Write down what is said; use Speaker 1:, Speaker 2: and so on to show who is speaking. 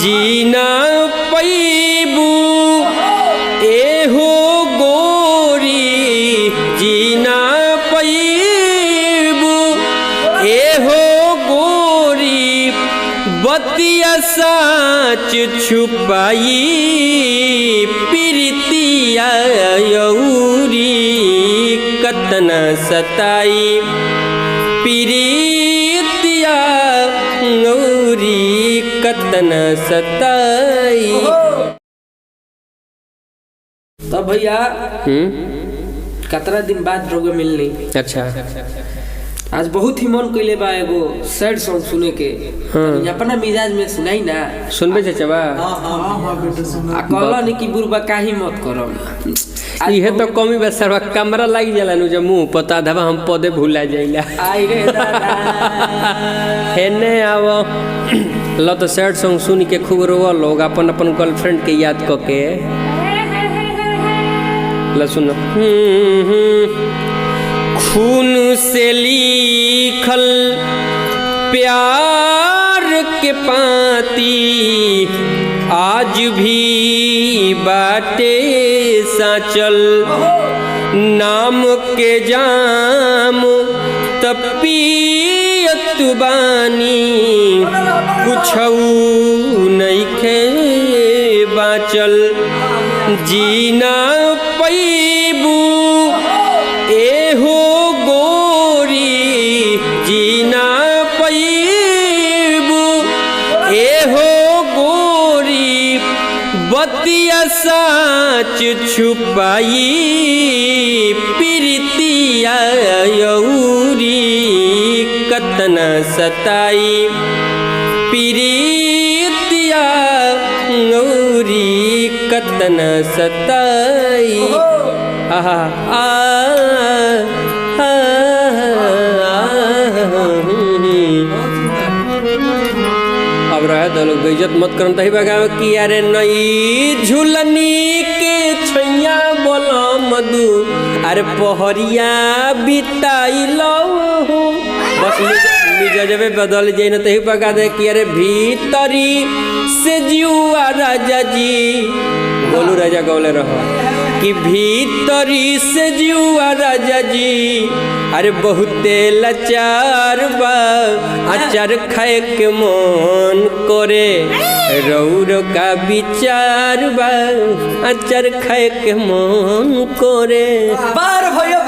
Speaker 1: जीना पैबू एहो गोरी जीना पैबू एहो गोरी बतिया साच छुपाई प्रीतिया यौरी कतना सताई प्रीतिया यौरी कतना सताई।
Speaker 2: तो भैया कतरा दिन बाद रोगे मिलनी।
Speaker 1: अच्छा
Speaker 2: आज बहुत ही मन कइले बा एगो सैड सॉन्ग सुने के। अपना मिजाज में सुनाई ना
Speaker 1: सुनबे चचवा।
Speaker 2: आ कहला नहीं कि बुरबा काहे मत करम।
Speaker 1: इहे तो कमी बा सरवा कैमरा लाग जाला नु जब मुंह पता धबा हम पदे भूला जाइला।
Speaker 2: आई रे दादा
Speaker 1: हेने आवो लो तो सैड सॉन्ग सुन के खूब रोवा लोग अपन अपन गर्लफ्रेंड के याद क के ला सुनो। खून से लिखल प्यार के पाती आज भी बाटे साचल नाम के जाम तपियत बानी कुछऊ नइखे बाचल जीना पैबू एहो गोरी जीना पैबू एहो गोरी बतिया साच छुपाई प्रीतिया यौरी कतना सताई प्रीतिया यौरी कतना सताई। आहा अब रहे तो लोग बेइज्जत मत करम तही बगाव कि अरे नई झुलनी के छैया बोलो मधु अरे पहरिया बिताई लो बस मिजाजबे बदल जाए न तही बगा दे कि अरे भीतरी से जुआ राजा जी बोलू राजा गौले रहो कि भीतरी से जुआ राजा जी अरे बहुते लाचार बा अचार खाए के मन करे रौर का विचार बा अचार खाए के मन करे
Speaker 3: बार भैया